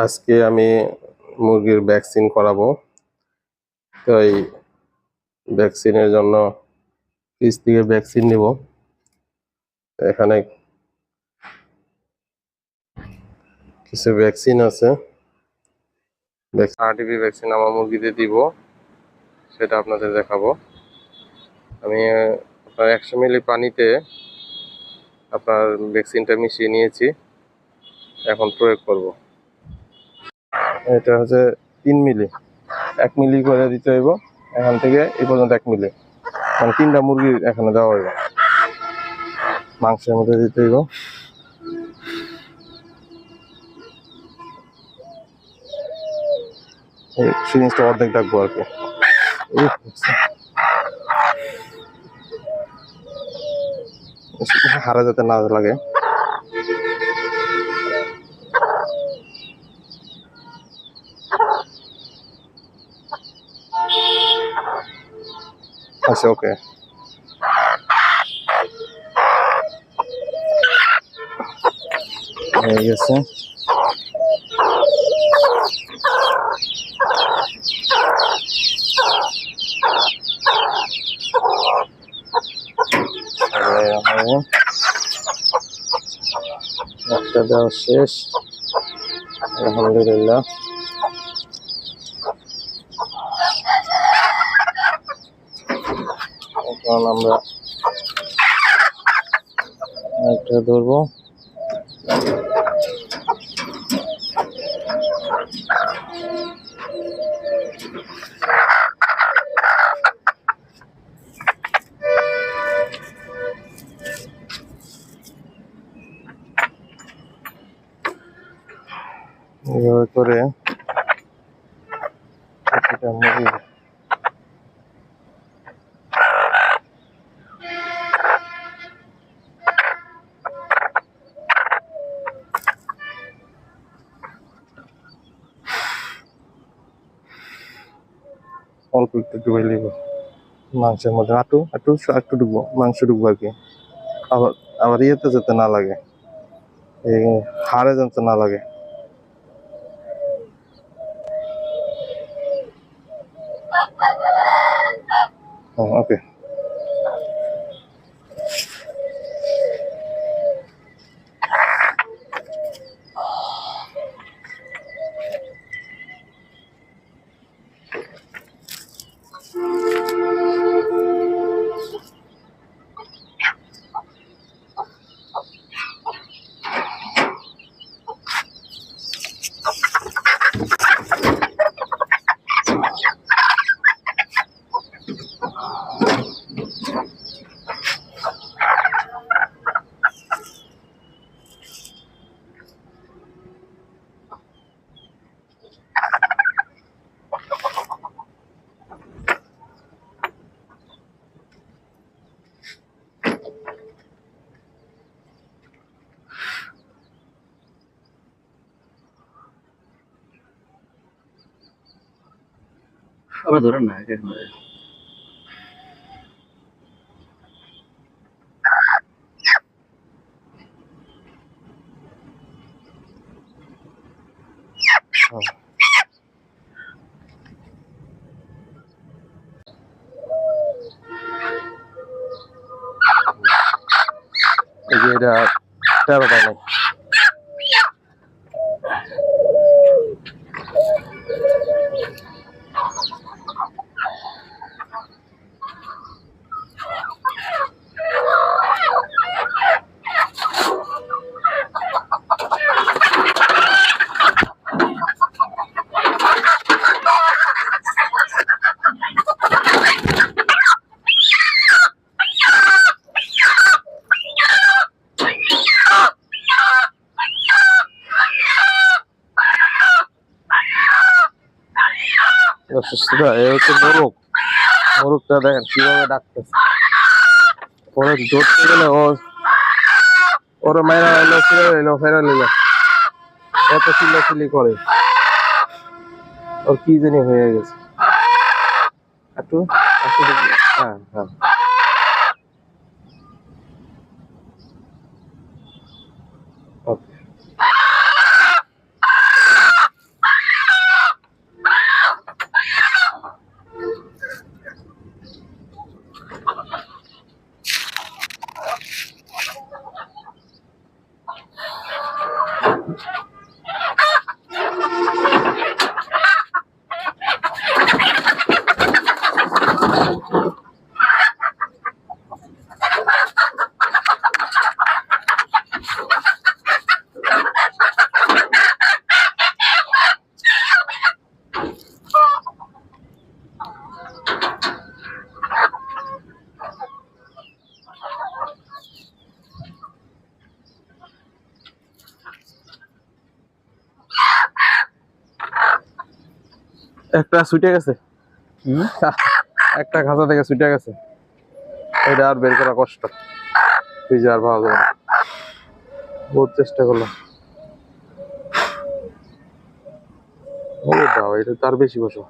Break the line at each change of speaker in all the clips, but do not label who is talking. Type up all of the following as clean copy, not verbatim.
আজকে আমি মুরগির ভ্যাকসিন করাবো। তো এই ভ্যাকসিনের জন্য ফ্রিজ থেকে ভ্যাকসিন নিব। এখানে কিছু ভ্যাকসিন আছে, আরটিপি ভ্যাকসিন আমার মুরগিতে দিব, সেটা আপনাদের দেখাবো। আমি আপনার 100 মিলি পানিতে আপনার ভ্যাকসিনটা মিশিয়ে নিয়েছি, এখন প্রয়োগ করব। এটা হচ্ছে 3 মিলি, 1 মিলি করে দিতে হইব। এখান থেকে এই পর্যন্ত 1 মিলি, মানে 3টা মুরগি এখানে দেওয়া হইব, মাংসের মধ্যে দিতে হইব। সিরিঞ্জটা অর্ধেক রাখবো আর কি। হারা যাতে না লাগে। আচ্ছা, ওকে। হয়ে গেছে। একটা দেওয়া শেষ, আলহামদুলিল্লাহ। এখন আমরা একটা ধরবো। এভাবে করে মুরগি অল্প একটু ডুবে নিব মাংসের মধ্যে। একটু একটু ডুববো, মাংস ডুববো আর কি। আবার আবার ইয়েতে যাতে না লাগে, এই হাড়ে যাতে না লাগে। ওকে।
আবার ধরেন না,
এই যে এটা 13 পায় নাই। অসুস্থতা এ হচ্ছে মোরগটা দেখেন কিভাবে ডাকতেছে। ওরা ধরতে গেলে ওরা মায়েরা এলো, ফিরে এলো, ফেরা নিল, এত চিল্লাচিল্লি করে। ওর কি জানি হয়ে গেছে। একটু হ্যাঁ হ্যাঁ, ওকে। একটা ছুটে গেছে,
কি
একটা খাঁচা থেকে ছুটে গেছে, এটা আর বের করা কষ্ট, ফ্রিজে আর পাওয়া যাবে না। বহুত চেষ্টা করলাম। দাও, এটা তার বেশি বসো।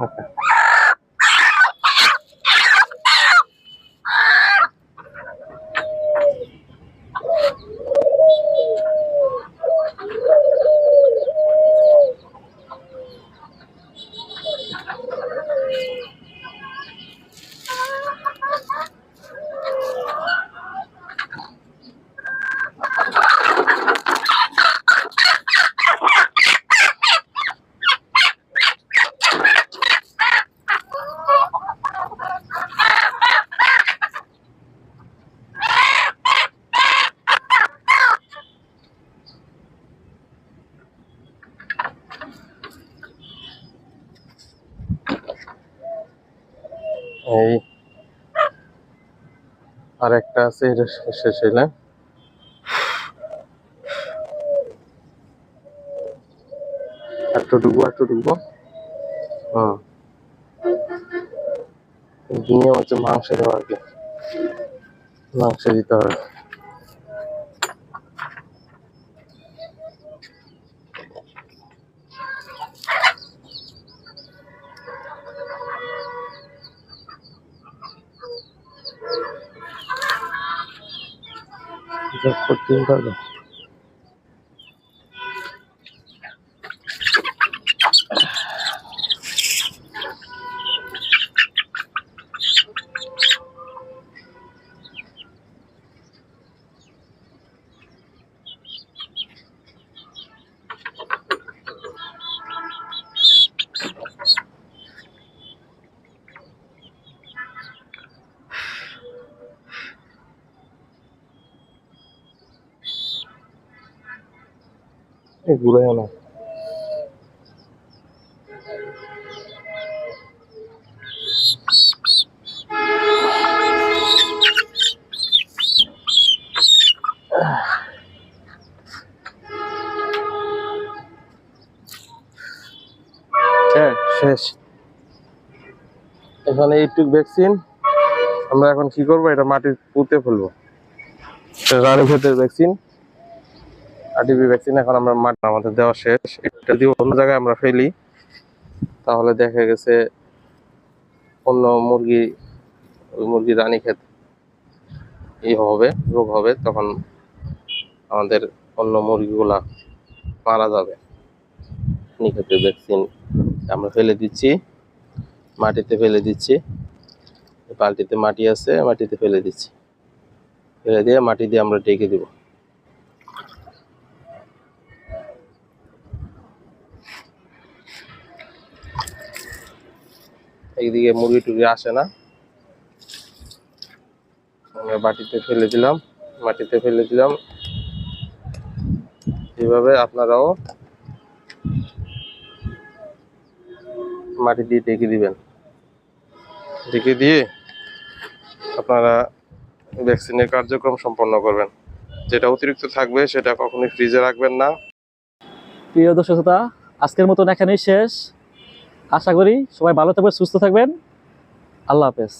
Okay. এই আর একটা আছে, এটা শেষ হইলে একটু ঢুকবো। হম, নিয়ম হচ্ছে মাংস দেওয়া আর কি, মাংস দিতে হবে। করতে পারবে। ঘুরে না, শেষ। এখানে এইটুক ভ্যাকসিন, আমরা এখন কি করবো, এটা মাটির পুঁতে ফেলবো। রানী ক্ষেতের ভ্যাকসিন, আরটিপি ভ্যাকসিন এখন আমরা মাটি আমাদের দেওয়া শেষ। এটা যদি অন্য জায়গায় আমরা ফেলি তাহলে দেখা গেছে অন্য মুরগি, ওই মুরগির রানী ক্ষেত হবে, রোগ হবে, তখন আমাদের অন্য মুরগিগুলা মারা যাবে। রানী ক্ষেতের ভ্যাকসিন আমরা ফেলে দিচ্ছি, মাটিতে ফেলে দিচ্ছি, বালতিতে মাটি আছে, মাটিতে ফেলে দিচ্ছি, ফেলে দিয়ে মাটি দিয়ে আমরা ঢেকে দিব। এইদিকে মুরগি টুরগি আসে না, আমরা মাটিতে ফেলে দিলাম, মাটিতে ফেলে দিলাম। এইভাবে আপনারাও মাটি দিয়ে ঢেকে দিবেন, ঢেকে দিয়ে আপনারা ভ্যাকসিনের কার্যক্রম সম্পন্ন করবেন। যেটা অতিরিক্ত থাকবে সেটা কখনোই ফ্রিজে রাখবেন না।
প্রিয় দর্শক শ্রোতা, আজকের মতন এখানেই শেষ। আশা করি সবাই ভালো থাকবেন, সুস্থ থাকবেন। আল্লাহ হাফেজ।